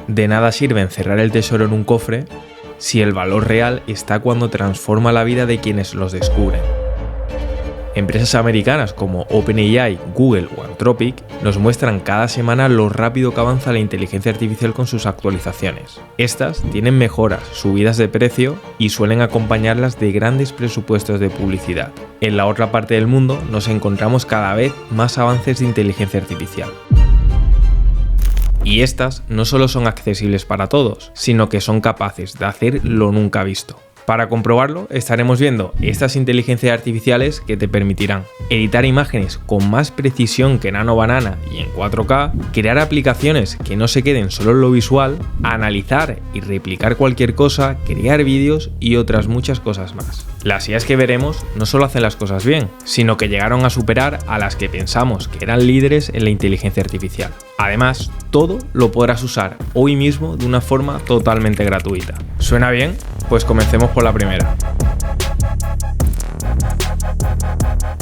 De nada sirve encerrar el tesoro en un cofre si el valor real está cuando transforma la vida de quienes los descubren. Empresas americanas como OpenAI, Google o Anthropic nos muestran cada semana lo rápido que avanza la inteligencia artificial con sus actualizaciones. Estas tienen mejoras, subidas de precio y suelen acompañarlas de grandes presupuestos de publicidad. En la otra parte del mundo nos encontramos cada vez más avances de inteligencia artificial. Y estas no solo son accesibles para todos, sino que son capaces de hacer lo nunca visto. Para comprobarlo, estaremos viendo estas inteligencias artificiales que te permitirán editar imágenes con más precisión que Nano Banana y en 4K, crear aplicaciones que no se queden solo en lo visual, analizar y replicar cualquier cosa, crear vídeos y otras muchas cosas más. Las IAs que veremos no solo hacen las cosas bien, sino que llegaron a superar a las que pensamos que eran líderes en la inteligencia artificial. Además, todo lo podrás usar hoy mismo de una forma totalmente gratuita. ¿Suena bien? Pues comencemos por la primera.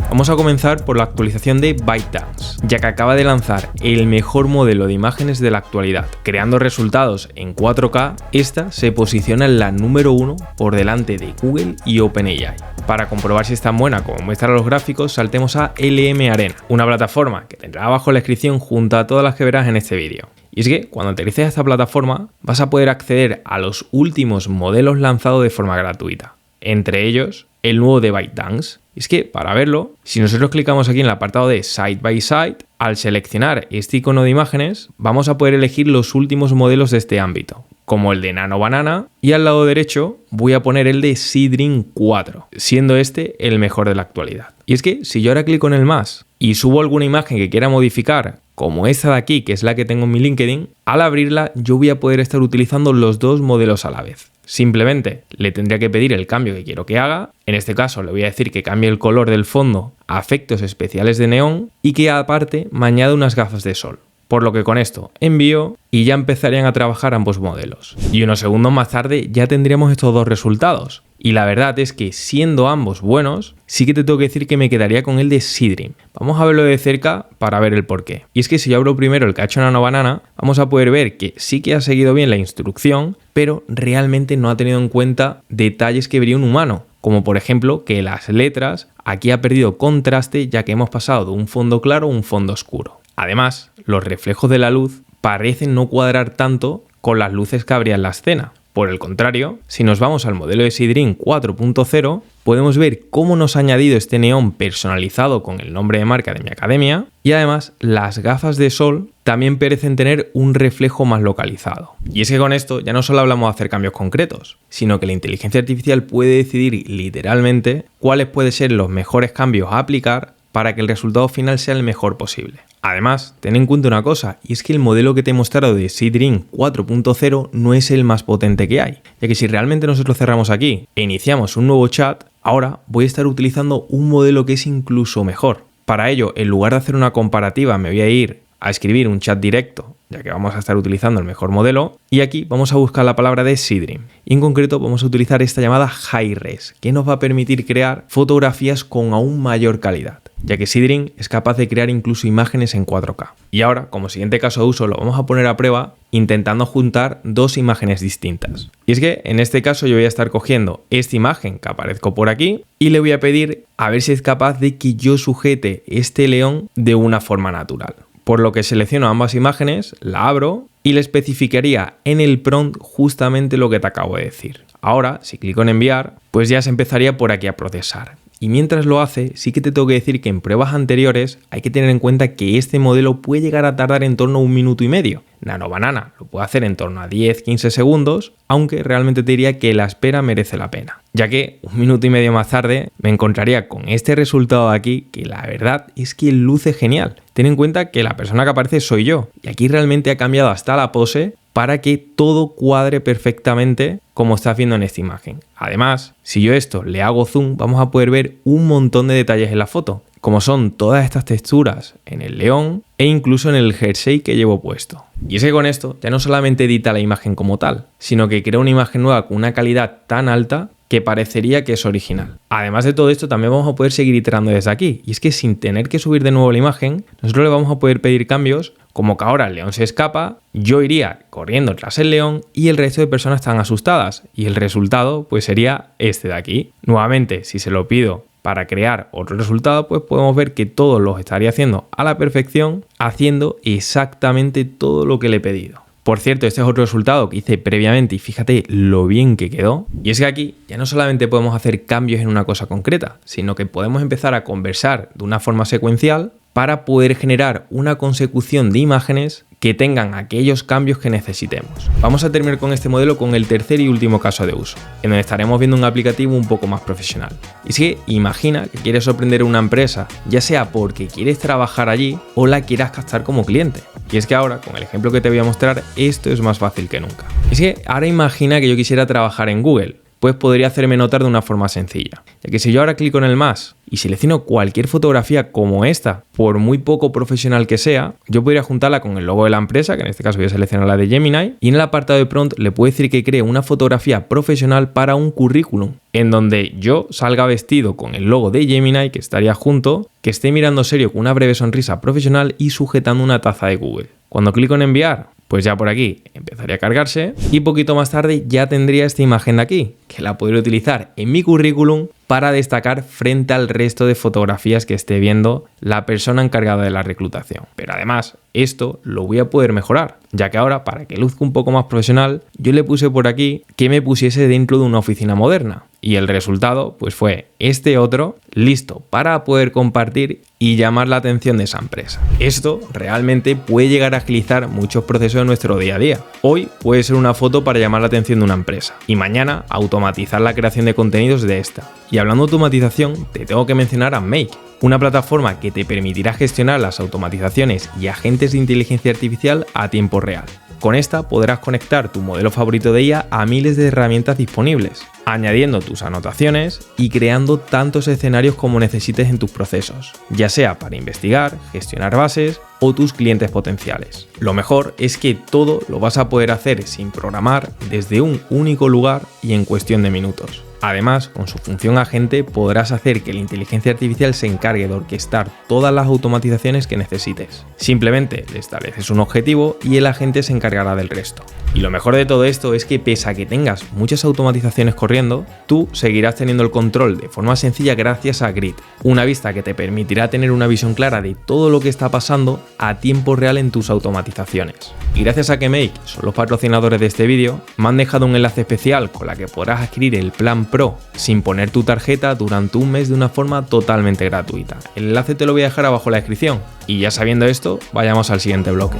Vamos a comenzar por la actualización de ByteDance, ya que acaba de lanzar el mejor modelo de imágenes de la actualidad. Creando resultados en 4K, esta se posiciona en la número 1 por delante de Google y OpenAI. Para comprobar si es tan buena como muestran los gráficos, saltemos a LM Arena, una plataforma que tendrá abajo en la descripción junto a todas las que verás en este vídeo. Y es que cuando aterrices a esta plataforma vas a poder acceder a los últimos modelos lanzados de forma gratuita, entre ellos el nuevo de ByteDance. Y es que para verlo, si nosotros clicamos aquí en el apartado de Side by Side, al seleccionar este icono de imágenes vamos a poder elegir los últimos modelos de este ámbito, como el de Nano Banana, y al lado derecho voy a poner el de Seedream 4, siendo este el mejor de la actualidad. Y es que si yo ahora clico en el más y subo alguna imagen que quiera modificar, como esta de aquí, que es la que tengo en mi LinkedIn, al abrirla yo voy a poder estar utilizando los dos modelos a la vez. Simplemente le tendría que pedir el cambio que quiero que haga. En este caso le voy a decir que cambie el color del fondo a efectos especiales de neón y que aparte me añada unas gafas de sol. Por lo que con esto envío y ya empezarían a trabajar ambos modelos. Y unos segundos más tarde ya tendríamos estos dos resultados. Y la verdad es que siendo ambos buenos, sí que te tengo que decir que me quedaría con el de Seedream. Vamos a verlo de cerca para ver el porqué. Y es que si yo abro primero el que ha hecho Nano Banana, vamos a poder ver que sí que ha seguido bien la instrucción, pero realmente no ha tenido en cuenta detalles que vería un humano. Como por ejemplo que las letras aquí ha perdido contraste ya que hemos pasado de un fondo claro a un fondo oscuro. Además, los reflejos de la luz parecen no cuadrar tanto con las luces que habría en la escena. Por el contrario, si nos vamos al modelo de Seedream 4.0, podemos ver cómo nos ha añadido este neón personalizado con el nombre de marca de mi academia y además las gafas de sol también parecen tener un reflejo más localizado. Y es que con esto ya no solo hablamos de hacer cambios concretos, sino que la inteligencia artificial puede decidir literalmente cuáles pueden ser los mejores cambios a aplicar para que el resultado final sea el mejor posible. Además, ten en cuenta una cosa, y es que el modelo que te he mostrado de Seedream 4.0 no es el más potente que hay, ya que si realmente nosotros cerramos aquí e iniciamos un nuevo chat, ahora voy a estar utilizando un modelo que es incluso mejor. Para ello, en lugar de hacer una comparativa, me voy a ir a escribir un chat directo, ya que vamos a estar utilizando el mejor modelo, y aquí vamos a buscar la palabra de Seedream. Y en concreto vamos a utilizar esta llamada High Res, que nos va a permitir crear fotografías con aún mayor calidad, ya que Seedream es capaz de crear incluso imágenes en 4K. Y ahora, como siguiente caso de uso, lo vamos a poner a prueba intentando juntar dos imágenes distintas. Y es que en este caso yo voy a estar cogiendo esta imagen que aparezco por aquí y le voy a pedir a ver si es capaz de que yo sujete este león de una forma natural. Por lo que selecciono ambas imágenes, la abro y le especificaría en el prompt justamente lo que te acabo de decir. Ahora, si clico en enviar, pues ya se empezaría por aquí a procesar. Y mientras lo hace, sí que te tengo que decir que en pruebas anteriores hay que tener en cuenta que este modelo puede llegar a tardar en torno a 1 minuto y medio. Nano Banana lo puede hacer en torno a 10-15 segundos, aunque realmente te diría que la espera merece la pena, ya que 1 minuto y medio más tarde me encontraría con este resultado de aquí que la verdad es que luce genial. Ten en cuenta que la persona que aparece soy yo y aquí realmente ha cambiado hasta la pose para que todo cuadre perfectamente como estás viendo en esta imagen. Además, si yo esto le hago zoom, vamos a poder ver un montón de detalles en la foto, como son todas estas texturas en el león e incluso en el jersey que llevo puesto. Y es que con esto ya no solamente edita la imagen como tal, sino que crea una imagen nueva con una calidad tan alta que parecería que es original. Además de todo esto, también vamos a poder seguir iterando desde aquí. Y es que sin tener que subir de nuevo la imagen, nosotros le vamos a poder pedir cambios, como que ahora el león se escapa, yo iría corriendo tras el león y el resto de personas están asustadas. Y el resultado pues sería este de aquí. Nuevamente, si se lo pido para crear otro resultado, pues podemos ver que todos los estaría haciendo a la perfección, haciendo exactamente todo lo que le he pedido. Por cierto, este es otro resultado que hice previamente y fíjate lo bien que quedó. Y es que aquí ya no solamente podemos hacer cambios en una cosa concreta, sino que podemos empezar a conversar de una forma secuencial para poder generar una consecución de imágenes que tengan aquellos cambios que necesitemos. Vamos a terminar con este modelo con el tercer y último caso de uso, en donde estaremos viendo un aplicativo un poco más profesional. Y es que imagina que quieres sorprender a una empresa, ya sea porque quieres trabajar allí o la quieras captar como cliente. Y es que ahora, con el ejemplo que te voy a mostrar, esto es más fácil que nunca. Es que ahora imagina que yo quisiera trabajar en Google, pues podría hacerme notar de una forma sencilla. Ya que si yo ahora clico en el más y selecciono cualquier fotografía como esta, por muy poco profesional que sea, yo podría juntarla con el logo de la empresa, que en este caso voy a seleccionar la de Gemini, y en el apartado de prompt le puedo decir que cree una fotografía profesional para un currículum, en donde yo salga vestido con el logo de Gemini, que estaría junto, que esté mirando serio con una breve sonrisa profesional y sujetando una taza de Google. Cuando clico en enviar, pues ya por aquí empezaría a cargarse y poquito más tarde ya tendría esta imagen de aquí, que la podría utilizar en mi currículum para destacar frente al resto de fotografías que esté viendo la persona encargada de la reclutación. Pero además, esto lo voy a poder mejorar, ya que ahora, para que luzca un poco más profesional, yo le puse por aquí que me pusiese dentro de una oficina moderna. Y el resultado pues fue este otro, listo para poder compartir y llamar la atención de esa empresa. Esto realmente puede llegar a agilizar muchos procesos de nuestro día a día. Hoy puede ser una foto para llamar la atención de una empresa y mañana automatizar la creación de contenidos de esta. Y hablando de automatización, te tengo que mencionar a Make, una plataforma que te permitirá gestionar las automatizaciones y agentes de inteligencia artificial a tiempo real. Con esta podrás conectar tu modelo favorito de IA a miles de herramientas disponibles, añadiendo tus anotaciones y creando tantos escenarios como necesites en tus procesos, ya sea para investigar, gestionar bases o tus clientes potenciales. Lo mejor es que todo lo vas a poder hacer sin programar desde un único lugar y en cuestión de minutos. Además, con su función agente podrás hacer que la inteligencia artificial se encargue de orquestar todas las automatizaciones que necesites. Simplemente le estableces un objetivo y el agente se encargará del resto. Y lo mejor de todo esto es que pese a que tengas muchas automatizaciones corriendo, tú seguirás teniendo el control de forma sencilla gracias a Grid, una vista que te permitirá tener una visión clara de todo lo que está pasando a tiempo real en tus automatizaciones. Y gracias a que Make son los patrocinadores de este vídeo, me han dejado un enlace especial con la que podrás adquirir el plan Pro sin poner tu tarjeta durante un mes de una forma totalmente gratuita. El enlace te lo voy a dejar abajo en la descripción. Y ya sabiendo esto, vayamos al siguiente bloque.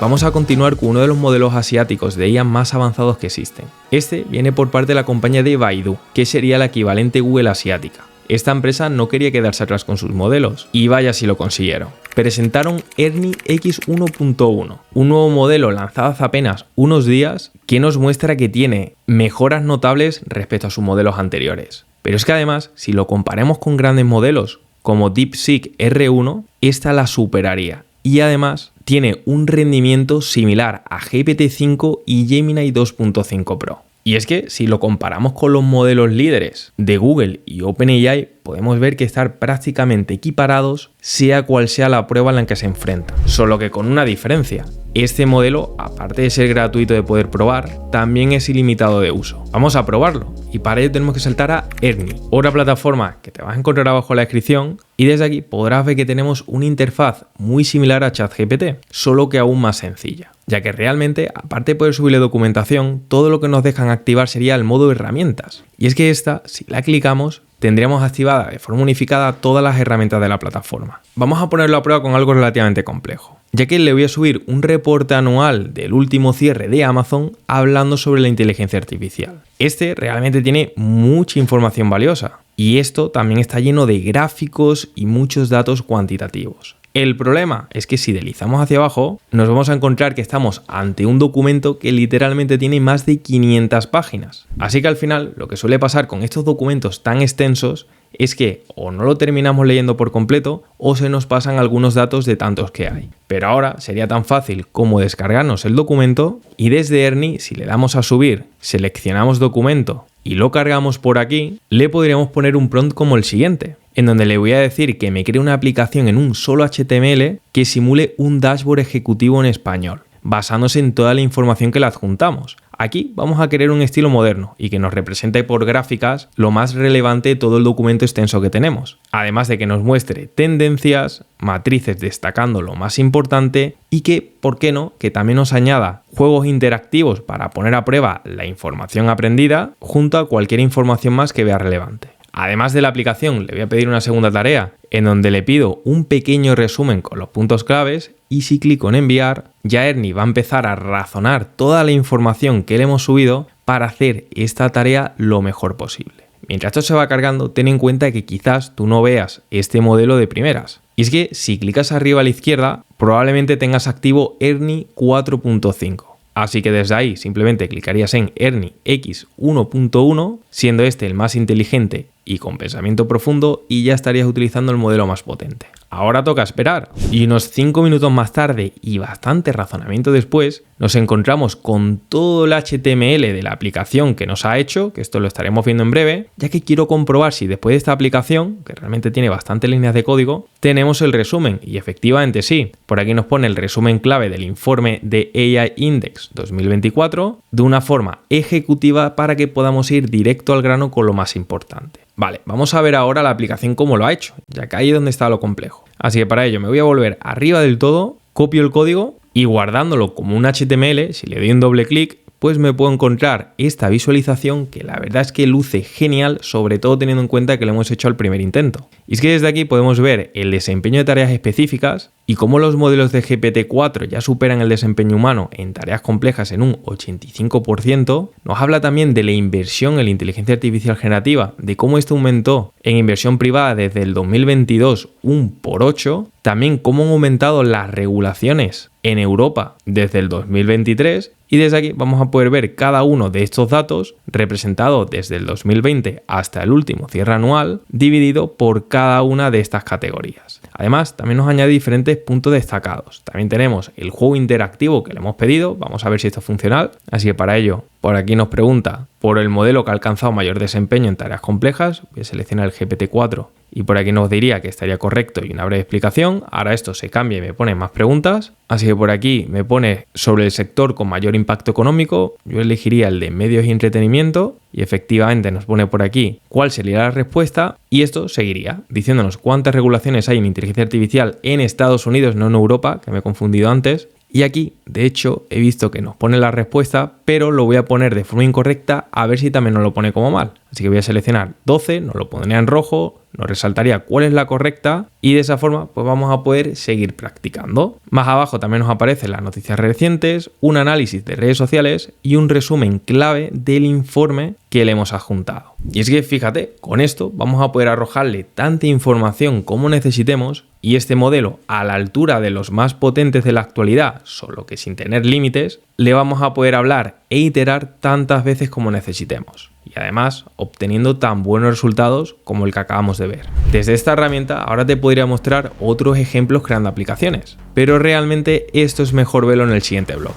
Vamos a continuar con uno de los modelos asiáticos de IA más avanzados que existen. Este viene por parte de la compañía de Baidu, que sería la equivalente Google asiática. Esta empresa no quería quedarse atrás con sus modelos, y vaya si lo consiguieron. Presentaron Ernie X1.1, un nuevo modelo lanzado hace apenas unos días que nos muestra que tiene mejoras notables respecto a sus modelos anteriores. Pero es que además, si lo comparamos con grandes modelos como DeepSeek R1, esta la superaría. Y además tiene un rendimiento similar a GPT-5 y Gemini 2.5 Pro. Y es que si lo comparamos con los modelos líderes de Google y OpenAI, podemos ver que están prácticamente equiparados, sea cual sea la prueba en la que se enfrentan. Solo que con una diferencia. Este modelo, aparte de ser gratuito de poder probar, también es ilimitado de uso. Vamos a probarlo. Y para ello tenemos que saltar a Ernie, otra plataforma que te vas a encontrar abajo en la descripción, y desde aquí podrás ver que tenemos una interfaz muy similar a ChatGPT, solo que aún más sencilla, ya que realmente, aparte de poder subirle documentación, todo lo que nos dejan activar sería el modo herramientas. Y es que esta, si la clicamos, tendríamos activada de forma unificada todas las herramientas de la plataforma. Vamos a ponerlo a prueba con algo relativamente complejo, ya que le voy a subir un reporte anual del último cierre de Amazon hablando sobre la inteligencia artificial. Este realmente tiene mucha información valiosa y esto también está lleno de gráficos y muchos datos cuantitativos. El problema es que si deslizamos hacia abajo nos vamos a encontrar que estamos ante un documento que literalmente tiene más de 500 páginas. Así que al final lo que suele pasar con estos documentos tan extensos es que o no lo terminamos leyendo por completo o se nos pasan algunos datos de tantos que hay. Pero ahora sería tan fácil como descargarnos el documento y desde Ernie, si le damos a subir, seleccionamos documento y lo cargamos por aquí, le podríamos poner un prompt como el siguiente, en donde le voy a decir que me cree una aplicación en un solo HTML que simule un dashboard ejecutivo en español, basándose en toda la información que le adjuntamos. Aquí vamos a querer un estilo moderno y que nos represente por gráficas lo más relevante de todo el documento extenso que tenemos. Además de que nos muestre tendencias, matrices destacando lo más importante y que, ¿por qué no?, que también nos añada juegos interactivos para poner a prueba la información aprendida junto a cualquier información más que vea relevante. Además de la aplicación, le voy a pedir una segunda tarea en donde le pido un pequeño resumen con los puntos claves y si clico en enviar, ya Ernie va a empezar a razonar toda la información que le hemos subido para hacer esta tarea lo mejor posible. Mientras esto se va cargando, ten en cuenta que quizás tú no veas este modelo de primeras. Y es que si clicas arriba a la izquierda, probablemente tengas activo Ernie 4.5. Así que desde ahí simplemente clicarías en Ernie X 1.1, siendo este el más inteligente y con pensamiento profundo, y ya estarías utilizando el modelo más potente. Ahora toca esperar. Y unos 5 minutos más tarde y bastante razonamiento después, nos encontramos con todo el HTML de la aplicación que nos ha hecho, que esto lo estaremos viendo en breve, ya que quiero comprobar si después de esta aplicación, que realmente tiene bastantes líneas de código, tenemos el resumen. Y efectivamente sí. Por aquí nos pone el resumen clave del informe de AI Index 2024 de una forma ejecutiva para que podamos ir directo al grano con lo más importante. Vale, vamos a ver ahora la aplicación cómo lo ha hecho, ya que ahí es donde está lo complejo. Así que para ello me voy a volver arriba del todo, copio el código y guardándolo como un HTML, si le doy un doble clic, pues me puedo encontrar esta visualización que la verdad es que luce genial, sobre todo teniendo en cuenta que lo hemos hecho al primer intento. Y es que desde aquí podemos ver el desempeño de tareas específicas y cómo los modelos de GPT-4 ya superan el desempeño humano en tareas complejas en un 85%. Nos habla también de la inversión en la inteligencia artificial generativa, de cómo esto aumentó en inversión privada desde el 2022 un por 8. También cómo han aumentado las regulaciones en Europa desde el 2023. Y desde aquí vamos a poder ver cada uno de estos datos representado desde el 2020 hasta el último cierre anual, dividido por cada una de estas categorías. Además, también nos añade diferentes puntos destacados. También tenemos el juego interactivo que le hemos pedido. Vamos a ver si esto es funcional. Así que para ello, por aquí nos pregunta por el modelo que ha alcanzado mayor desempeño en tareas complejas. Voy a seleccionar el GPT-4 y por aquí nos diría que estaría correcto y una breve explicación. Ahora esto se cambia y me pone más preguntas. Así que por aquí me pone sobre el sector con mayor impacto económico. Yo elegiría el de medios y entretenimiento y efectivamente nos pone por aquí cuál sería la respuesta y esto seguiría diciéndonos cuántas regulaciones hay en inteligencia artificial en Estados Unidos, no en Europa, que me he confundido antes. Y aquí, de hecho, he visto que nos pone la respuesta, pero lo voy a poner de forma incorrecta a ver si también nos lo pone como mal. Así que voy a seleccionar 12, nos lo pondría en rojo, nos resaltaría cuál es la correcta y de esa forma pues vamos a poder seguir practicando. Más abajo también nos aparecen las noticias recientes, un análisis de redes sociales y un resumen clave del informe que le hemos adjuntado. Y es que fíjate, con esto vamos a poder arrojarle tanta información como necesitemos y este modelo a la altura de los más potentes de la actualidad, solo que sin tener límites, le vamos a poder hablar e iterar tantas veces como necesitemos. Y además obteniendo tan buenos resultados como el que acabamos de ver. Desde esta herramienta ahora te podría mostrar otros ejemplos creando aplicaciones, pero realmente esto es mejor verlo en el siguiente blog.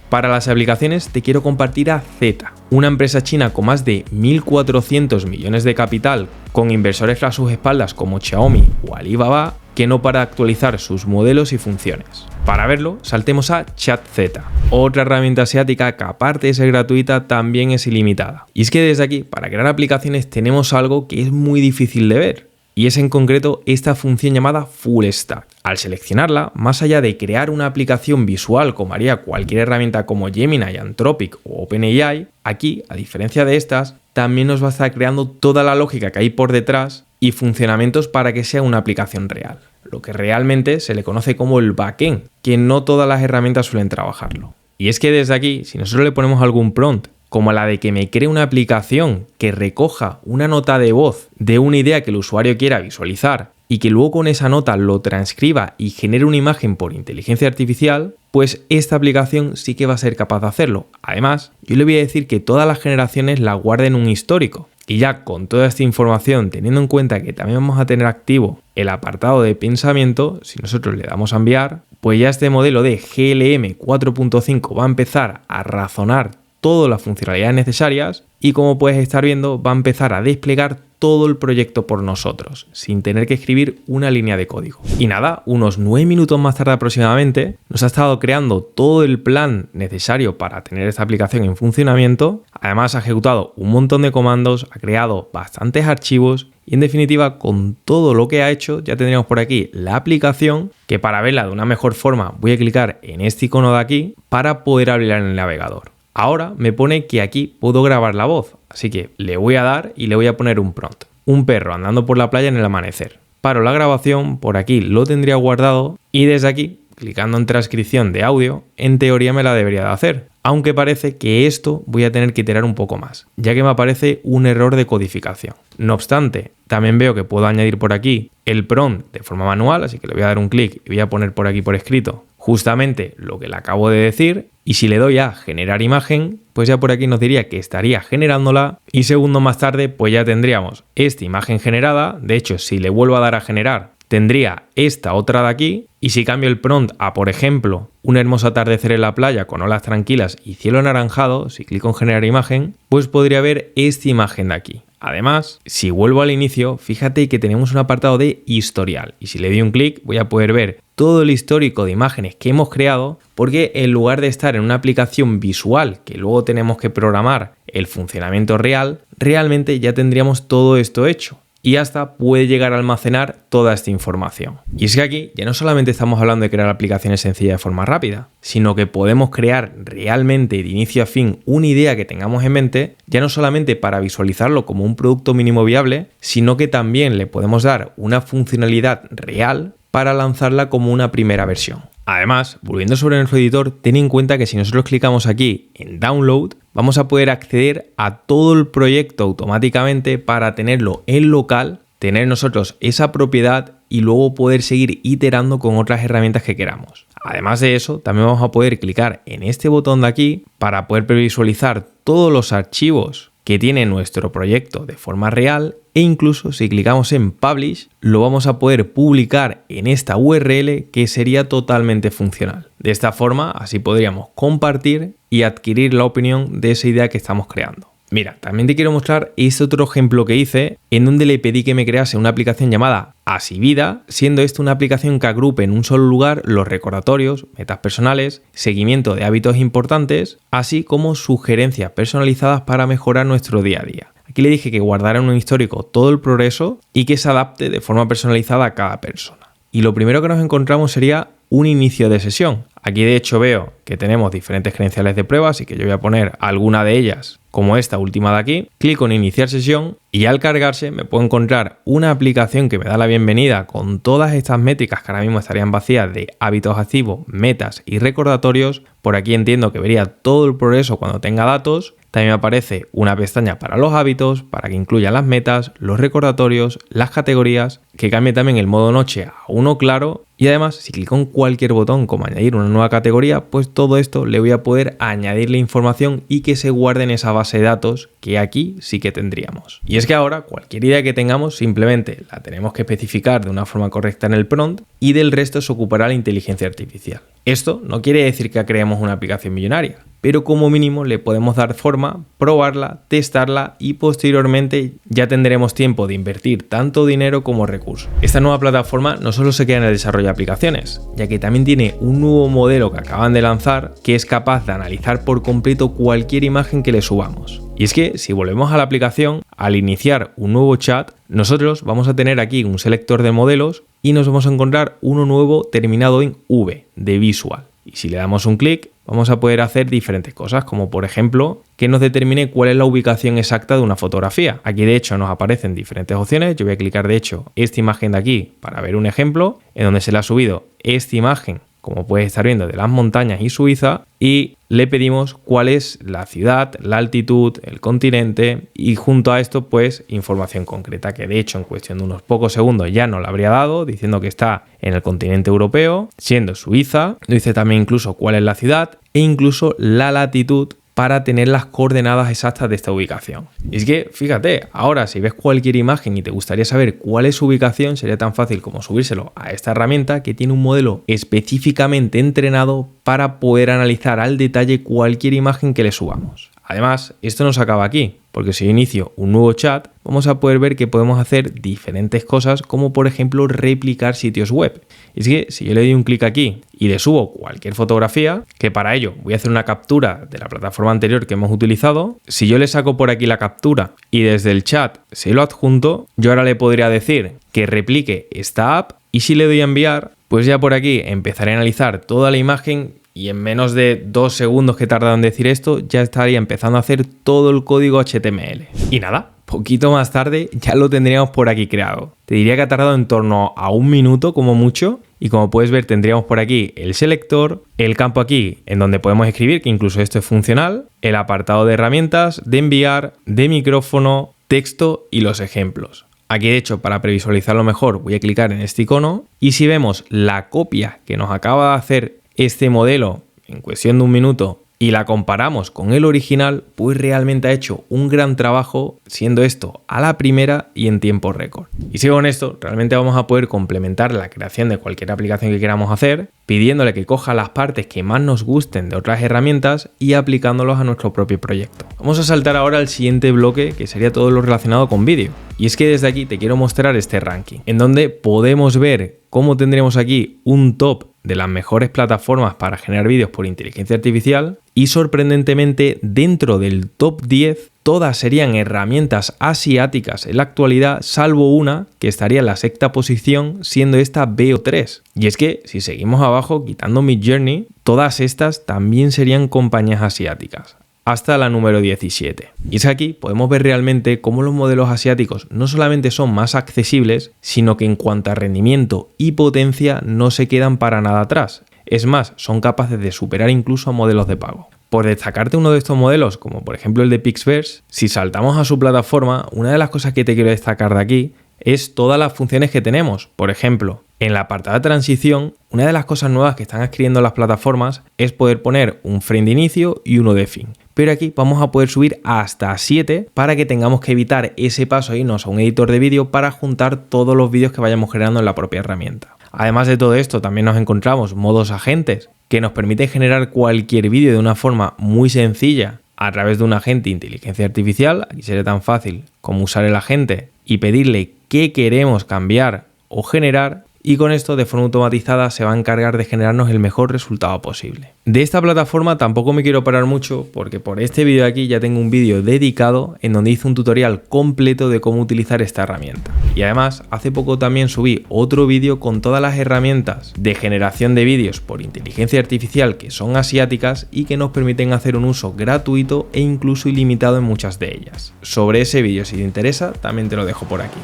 Para las aplicaciones te quiero compartir a Zeta, una empresa china con más de 1.400 millones de capital, con inversores a sus espaldas como Xiaomi o Alibaba, que no para de actualizar sus modelos y funciones. Para verlo, saltemos a ChatZeta, otra herramienta asiática que aparte de ser gratuita también es ilimitada. Y es que desde aquí, para crear aplicaciones tenemos algo que es muy difícil de ver. Y es en concreto esta función llamada Full Stack. Al seleccionarla, más allá de crear una aplicación visual como haría cualquier herramienta como Gemini, Anthropic o OpenAI, aquí, a diferencia de estas, también nos va a estar creando toda la lógica que hay por detrás y funcionamientos para que sea una aplicación real. Lo que realmente se le conoce como el backend, que no todas las herramientas suelen trabajarlo. Y es que desde aquí, si nosotros le ponemos algún prompt, como la de que me cree una aplicación que recoja una nota de voz de una idea que el usuario quiera visualizar y que luego con esa nota lo transcriba y genere una imagen por inteligencia artificial, pues esta aplicación sí que va a ser capaz de hacerlo. Además, yo le voy a decir que todas las generaciones la guarden en un histórico. Y ya con toda esta información, teniendo en cuenta que también vamos a tener activo el apartado de pensamiento, si nosotros le damos a enviar, pues ya este modelo de GLM 4.5 va a empezar a razonar todas las funcionalidades necesarias y, como puedes estar viendo, va a empezar a desplegar todo el proyecto por nosotros, sin tener que escribir una línea de código. Y nada, unos 9 minutos más tarde aproximadamente, nos ha estado creando todo el plan necesario para tener esta aplicación en funcionamiento. Además, ha ejecutado un montón de comandos, ha creado bastantes archivos y, en definitiva, con todo lo que ha hecho, ya tendríamos por aquí la aplicación, que para verla de una mejor forma voy a clicar en este icono de aquí para poder abrirla en el navegador. Ahora me pone que aquí puedo grabar la voz, así que le voy a dar y le voy a poner un prompt. Un perro andando por la playa en el amanecer. Paro la grabación, por aquí lo tendría guardado y desde aquí, clicando en transcripción de audio, en teoría me la debería de hacer. Aunque parece que esto voy a tener que iterar un poco más, ya que me aparece un error de codificación. No obstante, también veo que puedo añadir por aquí el prompt de forma manual, así que le voy a dar un clic y voy a poner por aquí por escrito justamente lo que le acabo de decir. Y si le doy a generar imagen, pues ya por aquí nos diría que estaría generándola y segundos más tarde pues ya tendríamos esta imagen generada. De hecho, si le vuelvo a dar a generar, tendría esta otra de aquí, y si cambio el prompt a, por ejemplo, un hermoso atardecer en la playa con olas tranquilas y cielo anaranjado, si clico en generar imagen, pues podría ver esta imagen de aquí. Además, si vuelvo al inicio, fíjate que tenemos un apartado de historial, y si le doy un clic voy a poder ver todo el histórico de imágenes que hemos creado, porque en lugar de estar en una aplicación visual que luego tenemos que programar el funcionamiento real, realmente ya tendríamos todo esto hecho. Y hasta puede llegar a almacenar toda esta información. Y es que aquí ya no solamente estamos hablando de crear aplicaciones sencillas de forma rápida, sino que podemos crear realmente de inicio a fin una idea que tengamos en mente, ya no solamente para visualizarlo como un producto mínimo viable, sino que también le podemos dar una funcionalidad real para lanzarla como una primera versión. Además, volviendo sobre nuestro editor, ten en cuenta que si nosotros clicamos aquí en Download, vamos a poder acceder a todo el proyecto automáticamente para tenerlo en local, tener nosotros esa propiedad y luego poder seguir iterando con otras herramientas que queramos. Además de eso, también vamos a poder clicar en este botón de aquí para poder previsualizar todos los archivos que tiene nuestro proyecto de forma real, e incluso si clicamos en Publish lo vamos a poder publicar en esta URL que sería totalmente funcional. De esta forma así podríamos compartir y adquirir la opinión de esa idea que estamos creando. Mira, también te quiero mostrar este otro ejemplo que hice en donde le pedí que me crease una aplicación llamada Asivida, siendo esto una aplicación que agrupe en un solo lugar los recordatorios, metas personales, seguimiento de hábitos importantes, así como sugerencias personalizadas para mejorar nuestro día a día. Aquí le dije que guardara en un histórico todo el progreso y que se adapte de forma personalizada a cada persona. Y lo primero que nos encontramos sería un inicio de sesión. Aquí de hecho veo que tenemos diferentes credenciales de prueba, así que yo voy a poner alguna de ellas como esta última de aquí, clico en iniciar sesión y al cargarse me puedo encontrar una aplicación que me da la bienvenida con todas estas métricas que ahora mismo estarían vacías de hábitos activos, metas y recordatorios. Por aquí entiendo que vería todo el progreso cuando tenga datos. También me aparece una pestaña para los hábitos, para que incluya las metas, los recordatorios, las categorías, que cambie también el modo noche a uno claro. Y además, si clico en cualquier botón como añadir una nueva categoría, pues todo esto le voy a poder añadirle información y que se guarde en esa base de datos que aquí sí que tendríamos. Y es que ahora cualquier idea que tengamos simplemente la tenemos que especificar de una forma correcta en el prompt y del resto se ocupará la inteligencia artificial. Esto no quiere decir que creemos una aplicación millonaria, pero como mínimo le podemos dar forma, probarla, testarla y posteriormente ya tendremos tiempo de invertir tanto dinero como recursos. Esta nueva plataforma no solo se queda en el desarrollo de aplicaciones, ya que también tiene un nuevo modelo que acaban de lanzar que es capaz de analizar por completo cualquier imagen que le subamos. Y es que si volvemos a la aplicación, al iniciar un nuevo chat, nosotros vamos a tener aquí un selector de modelos y nos vamos a encontrar uno nuevo terminado en V, de Visual. Y si le damos un clic, vamos a poder hacer diferentes cosas, como por ejemplo, que nos determine cuál es la ubicación exacta de una fotografía. Aquí de hecho nos aparecen diferentes opciones. Yo voy a clicar de hecho esta imagen de aquí para ver un ejemplo, en donde se le ha subido esta imagen como puedes estar viendo, de las montañas y Suiza, y le pedimos cuál es la ciudad, la altitud, el continente, y junto a esto pues información concreta, que de hecho en cuestión de unos pocos segundos ya nos la habría dado, diciendo que está en el continente europeo, siendo Suiza. Nos dice también incluso cuál es la ciudad e incluso la latitud, para tener las coordenadas exactas de esta ubicación. Y es que, fíjate, ahora si ves cualquier imagen y te gustaría saber cuál es su ubicación, sería tan fácil como subírselo a esta herramienta, que tiene un modelo específicamente entrenado para poder analizar al detalle cualquier imagen que le subamos. Además, esto no se acaba aquí, porque si yo inicio un nuevo chat, vamos a poder ver que podemos hacer diferentes cosas, como por ejemplo replicar sitios web. Y es que si yo le doy un clic aquí y le subo cualquier fotografía, que para ello voy a hacer una captura de la plataforma anterior que hemos utilizado, si yo le saco por aquí la captura y desde el chat se lo adjunto, yo ahora le podría decir que replique esta app, y si le doy a enviar, pues ya por aquí empezaré a analizar toda la imagen. Y en menos de 2 segundos que tarda en decir esto, ya estaría empezando a hacer todo el código HTML. Y nada, poquito más tarde ya lo tendríamos por aquí creado. Te diría que ha tardado en torno a 1 minuto como mucho. Y como puedes ver, tendríamos por aquí el selector, el campo aquí en donde podemos escribir, que incluso esto es funcional, el apartado de herramientas, de enviar, de micrófono, texto y los ejemplos. Aquí de hecho, para previsualizarlo mejor, voy a clicar en este icono, y si vemos la copia que nos acaba de hacer este modelo en cuestión de 1 minuto y la comparamos con el original, pues realmente ha hecho un gran trabajo, siendo esto a la primera y en tiempo récord. Y si con esto realmente vamos a poder complementar la creación de cualquier aplicación que queramos hacer, pidiéndole que coja las partes que más nos gusten de otras herramientas y aplicándolos a nuestro propio proyecto. Vamos a saltar ahora al siguiente bloque, que sería todo lo relacionado con vídeo. Y es que desde aquí te quiero mostrar este ranking, en donde podemos ver cómo tendremos aquí un top de las mejores plataformas para generar vídeos por inteligencia artificial, y sorprendentemente dentro del top 10 todas serían herramientas asiáticas en la actualidad, salvo una que estaría en la 6ª posición, siendo esta Veo 3. Y es que si seguimos abajo, quitando Midjourney, todas estas también serían compañías asiáticas, hasta la número 17. Y es que aquí podemos ver realmente cómo los modelos asiáticos no solamente son más accesibles, sino que en cuanto a rendimiento y potencia no se quedan para nada atrás. Es más, son capaces de superar incluso a modelos de pago. Por destacarte uno de estos modelos, como por ejemplo el de Pixverse, si saltamos a su plataforma, una de las cosas que te quiero destacar de aquí es todas las funciones que tenemos. Por ejemplo, en la apartado de transición, una de las cosas nuevas que están adquiriendo las plataformas es poder poner un frame de inicio y uno de fin. Pero aquí vamos a poder subir hasta 7 para que tengamos que evitar ese paso e irnos a un editor de vídeo para juntar todos los vídeos que vayamos generando en la propia herramienta. Además de todo esto, también nos encontramos modos agentes, que nos permiten generar cualquier vídeo de una forma muy sencilla a través de un agente de inteligencia artificial. Aquí sería tan fácil como usar el agente y pedirle qué queremos cambiar o generar, y con esto de forma automatizada se va a encargar de generarnos el mejor resultado posible. De esta plataforma tampoco me quiero parar mucho, porque por este vídeo de aquí ya tengo un vídeo dedicado en donde hice un tutorial completo de cómo utilizar esta herramienta. Y además hace poco también subí otro vídeo con todas las herramientas de generación de vídeos por inteligencia artificial que son asiáticas y que nos permiten hacer un uso gratuito e incluso ilimitado en muchas de ellas. Sobre ese vídeo, si te interesa, también te lo dejo por aquí.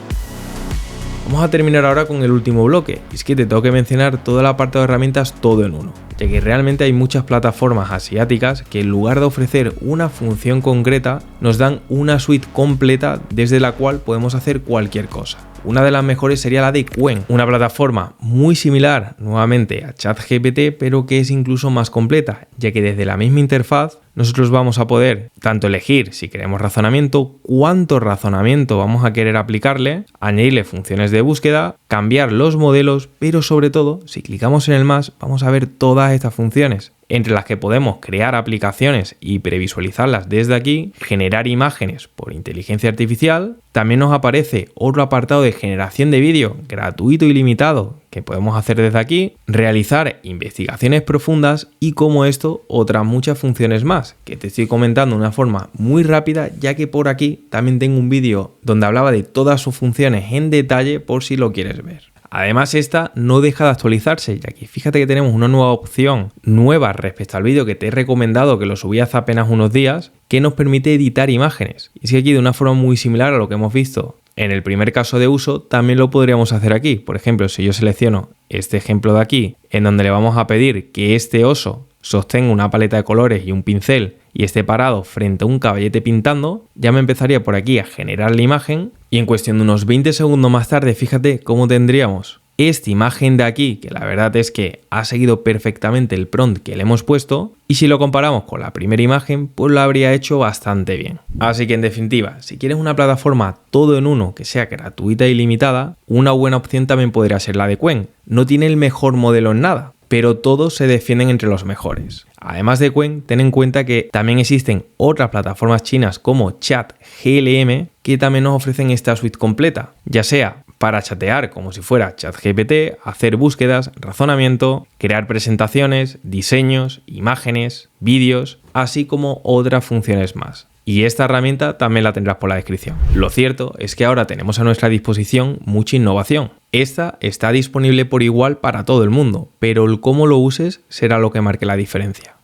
Vamos a terminar ahora con el último bloque, y es que te tengo que mencionar toda la parte de herramientas todo en uno, ya que realmente hay muchas plataformas asiáticas que en lugar de ofrecer una función concreta, nos dan una suite completa desde la cual podemos hacer cualquier cosa. Una de las mejores sería la de Qwen, una plataforma muy similar nuevamente a ChatGPT, pero que es incluso más completa, ya que desde la misma interfaz nosotros vamos a poder tanto elegir si queremos razonamiento, cuánto razonamiento vamos a querer aplicarle, añadirle funciones de búsqueda, cambiar los modelos, pero sobre todo, si clicamos en el más, vamos a ver todas estas funciones, entre las que podemos crear aplicaciones y previsualizarlas desde aquí, generar imágenes por inteligencia artificial. También nos aparece otro apartado de generación de vídeo gratuito y limitado que podemos hacer desde aquí, realizar investigaciones profundas y, como esto, otras muchas funciones más que te estoy comentando de una forma muy rápida, ya que por aquí también tengo un vídeo donde hablaba de todas sus funciones en detalle por si lo quieres ver. Además, esta no deja de actualizarse, ya que fíjate que tenemos una nueva opción nueva respecto al vídeo que te he recomendado, que lo subí hace apenas unos días, que nos permite editar imágenes. Y es que aquí, de una forma muy similar a lo que hemos visto en el primer caso de uso, también lo podríamos hacer aquí. Por ejemplo, si yo selecciono este ejemplo de aquí, en donde le vamos a pedir que este oso sostenga una paleta de colores y un pincel y esté parado frente a un caballete pintando, ya me empezaría por aquí a generar la imagen y en cuestión de unos 20 segundos más tarde, fíjate cómo tendríamos esta imagen de aquí, que la verdad es que ha seguido perfectamente el prompt que le hemos puesto, y si lo comparamos con la primera imagen, pues lo habría hecho bastante bien. Así que en definitiva, si quieres una plataforma todo en uno que sea gratuita e ilimitada, una buena opción también podría ser la de Qwen. No tiene el mejor modelo en nada, pero todos se defienden entre los mejores. Además de Qwen, ten en cuenta que también existen otras plataformas chinas como ChatGLM que también nos ofrecen esta suite completa, ya sea para chatear como si fuera ChatGPT, hacer búsquedas, razonamiento, crear presentaciones, diseños, imágenes, vídeos, así como otras funciones más. Y esta herramienta también la tendrás por la descripción. Lo cierto es que ahora tenemos a nuestra disposición mucha innovación. Esta está disponible por igual para todo el mundo, pero el cómo lo uses será lo que marque la diferencia.